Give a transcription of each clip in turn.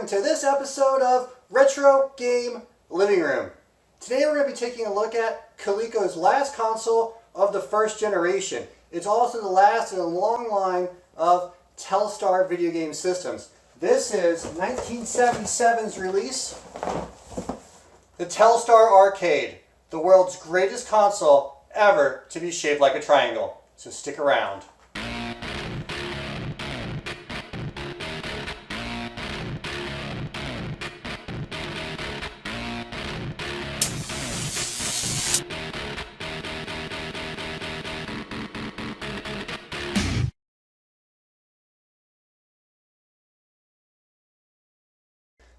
welcome to this episode of Retro Game Living Room. Today we're going to be taking a look at Coleco's last console of the first generation. It's also the last in a long line of Telstar video game systems. This is 1977's release, the Telstar Arcade, the world's greatest console ever to be shaped like a triangle. So stick around.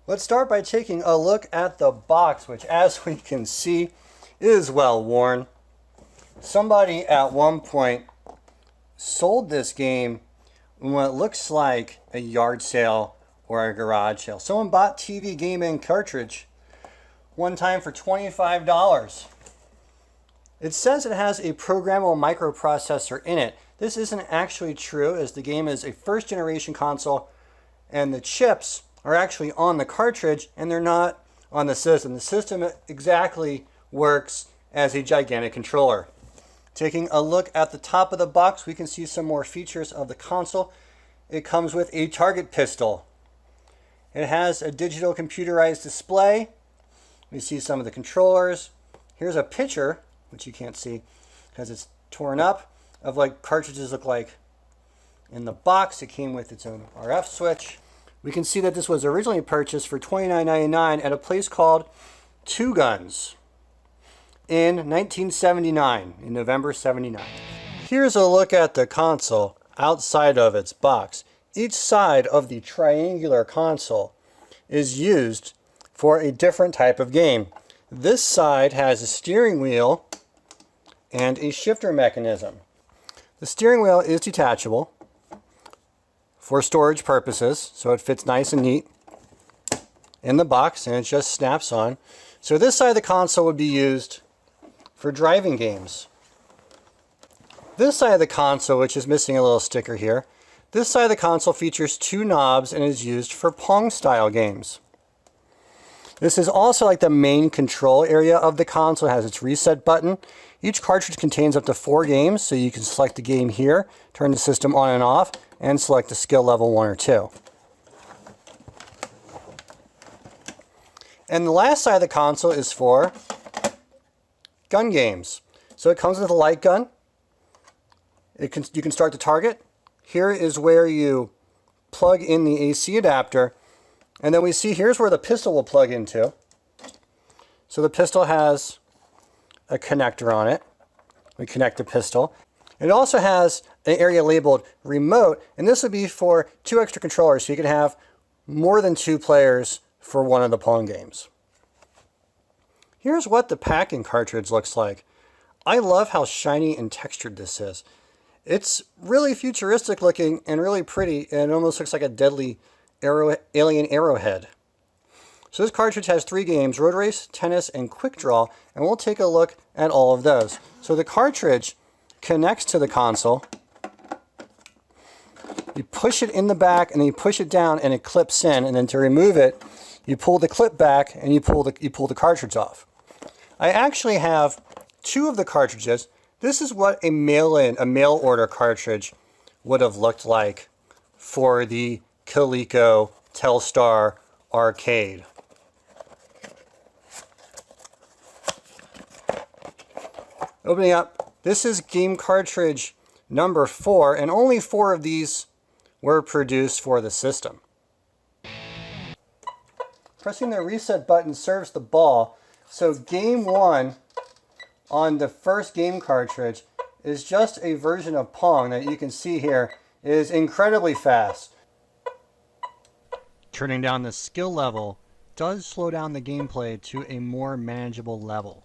Let's start by taking a look at the box, which as we can see is well worn. Somebody at one point sold this game in what looks like a yard sale or a garage sale. Someone bought TV Game and cartridge one time for $25. It says it has a programmable microprocessor in it. This isn't actually true, as the game is a first generation console and the chips are actually on the cartridge and they're not on the system. The system exactly works as a gigantic controller. Taking a look at the top of the box, we can see some more features of the console. It comes with a target pistol. It has a digital computerized display. We see some of the controllers. Here's a picture, which you can't see because it's torn up, of what cartridges look like in the box. It came with its own RF switch. We can see that this was originally purchased for $29.99 at a place called Two Guns in 1979, in November 79. Here's a look at the console outside of its box. Each side of the triangular console is used for a different type of game. This side has a steering wheel and a shifter mechanism. The steering wheel is detachable for storage purposes, so it fits nice and neat in the box and it just snaps on. So this side of the console would be used for driving games. This side of the console, which is missing a little sticker here, this side of the console features two knobs and is used for Pong style games. This is also like the main control area of the console. It has its reset button. Each cartridge contains up to 4 games, so you can select the game here, turn the system on and off, and select the skill level 1 or 2. And the last side of the console is for gun games. So it comes with a light gun. You can start the target. Here is where you plug in the AC adapter. And then we see here's where the pistol will plug into. So the pistol has a connector on it. We connect the pistol. It also has an area labeled remote, and this would be for 2 extra controllers, so you can have more than 2 players for one of the Pong games. Here's what the packing cartridge looks like. I love how shiny and textured this is. It's really futuristic looking and really pretty, and it almost looks like a deadly alien arrowhead. So this cartridge has 3 games: Road Race, Tennis, and Quick Draw, and we'll take a look at all of those. So the cartridge connects to the console. You push it in the back and then you push it down and it clips in, and then to remove it you pull the clip back and you pull the cartridge off. I actually have 2 of the cartridges. This is what a mail order cartridge would have looked like for the Coleco Telstar Arcade. Opening up, this is game cartridge number 4, and only 4 of these were produced for the system. Pressing the reset button serves the ball, so game 1 on the first game cartridge is just a version of Pong that you can see here is incredibly fast. Turning down the skill level does slow down the gameplay to a more manageable level.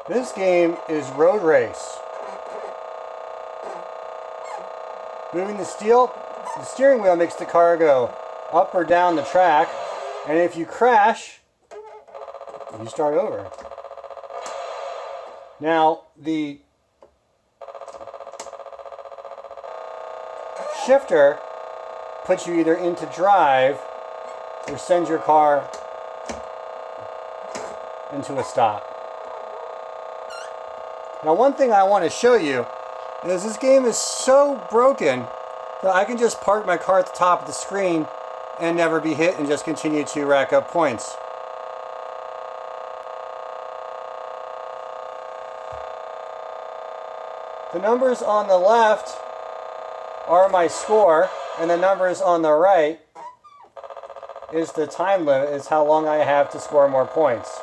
This game is Road Race. Moving the steering wheel makes the car go up or down the track, and if you crash, you start over. Now, the shifter puts you either into drive or sends your car into a stop. Now, one thing I want to show you is this game is so broken that I can just park my car at the top of the screen and never be hit and just continue to rack up points. The numbers on the left are my score, and the numbers on the right is the time limit, is how long I have to score more points.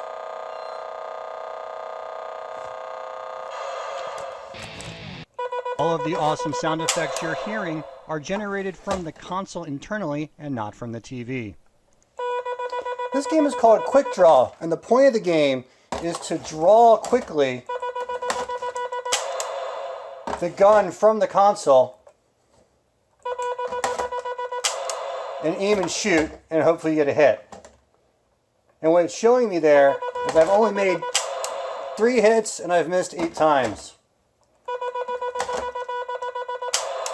All of the awesome sound effects you're hearing are generated from the console internally and not from the TV. This game is called Quick Draw, and the point of the game is to draw quickly the gun from the console and aim and shoot, and hopefully you get a hit. And what it's showing me there is I've only made 3 hits and I've missed 8 times.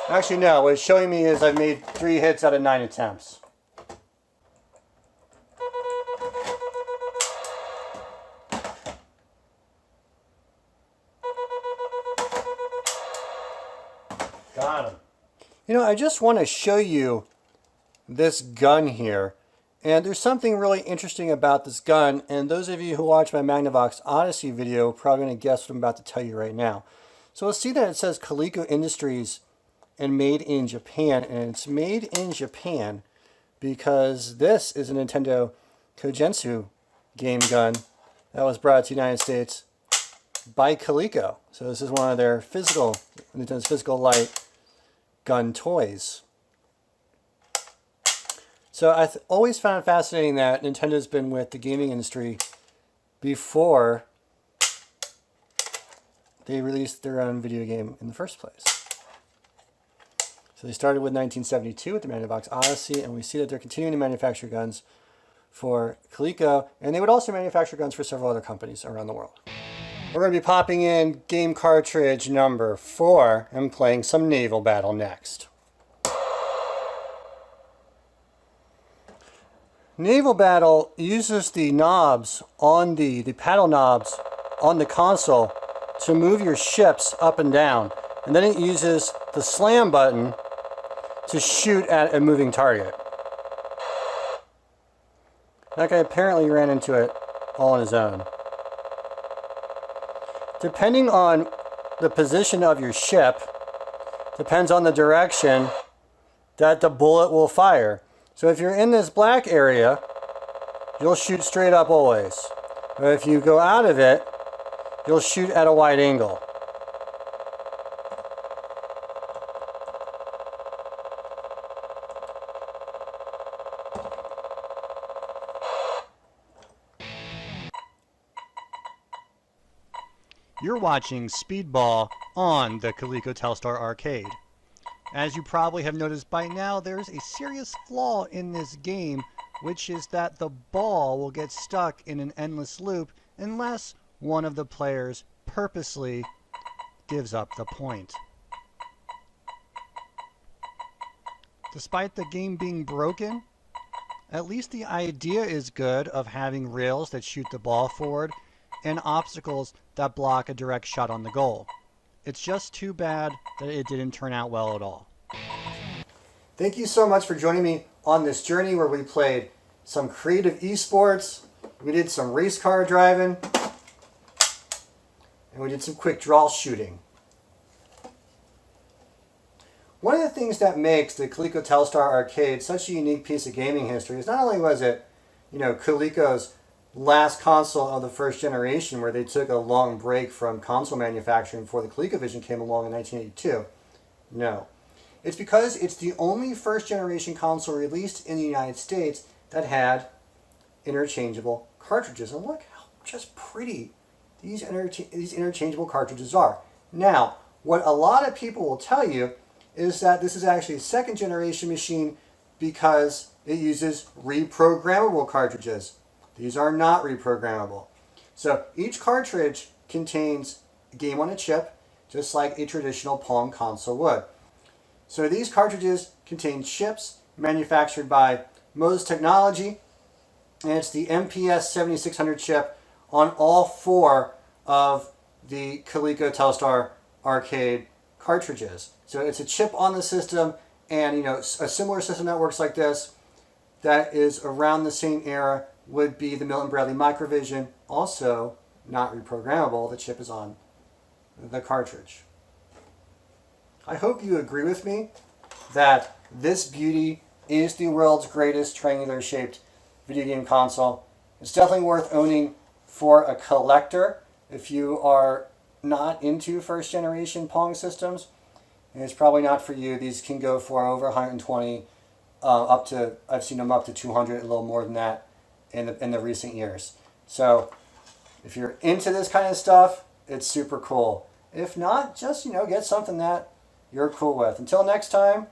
Actually, no, what it's showing me is I've made 3 hits out of 9 attempts. Got him. You know, I just want to show you this gun here. And there's something really interesting about this gun. And those of you who watch my Magnavox Odyssey video are probably going to guess what I'm about to tell you right now. So we'll see that it says Coleco Industries and made in Japan. And it's made in Japan because this is a Nintendo Kogensu game gun that was brought to the United States by Coleco. So this is one of their Nintendo's physical light gun toys. So I've always found it fascinating that Nintendo's been with the gaming industry before they released their own video game in the first place. So they started with 1972 with the Magnavox Odyssey, and we see that they're continuing to manufacture guns for Coleco, and they would also manufacture guns for several other companies around the world. We're going to be popping in game cartridge number 4 and playing some Naval Battle next. Naval Battle uses the knobs on the paddle knobs on the console to move your ships up and down. And then it uses the slam button to shoot at a moving target. That guy apparently ran into it all on his own. Depending on the position of your ship, depends on the direction that the bullet will fire. So if you're in this black area, you'll shoot straight up always. But if you go out of it, you'll shoot at a wide angle. You're watching Speedball on the Coleco Telstar Arcade. As you probably have noticed by now, there's a serious flaw in this game, which is that the ball will get stuck in an endless loop unless one of the players purposely gives up the point. Despite the game being broken, at least the idea is good of having rails that shoot the ball forward and obstacles that block a direct shot on the goal. It's just too bad that it didn't turn out well at all. Thank you so much for joining me on this journey where we played some creative esports, we did some race car driving, and we did some quick draw shooting. One of the things that makes the Coleco Telstar Arcade such a unique piece of gaming history is not only was it, Coleco's last console of the first generation where they took a long break from console manufacturing before the ColecoVision came along in 1982. No. It's because it's the only first generation console released in the United States that had interchangeable cartridges. And look how just pretty these interchangeable cartridges are. Now, what a lot of people will tell you is that this is actually a second generation machine because it uses reprogrammable cartridges. These are not reprogrammable. So each cartridge contains a game on a chip, just like a traditional Pong console would. So these cartridges contain chips manufactured by Mose Technology, and it's the MPS 7600 chip on all 4 of the Coleco Telstar Arcade cartridges. So it's a chip on the system, and a similar system that works like this, that is around the same era, would be the Milton Bradley Microvision, also not reprogrammable. The chip is on the cartridge. I hope you agree with me that this beauty is the world's greatest triangular shaped video game console. It's definitely worth owning for a collector if you are not into first generation Pong systems. And it's probably not for you. These can go for over 120, up to, I've seen them up to 200, a little more than that in the recent years. So if you're into this kind of stuff, it's super cool. If not, just get something that you're cool with. Until next time,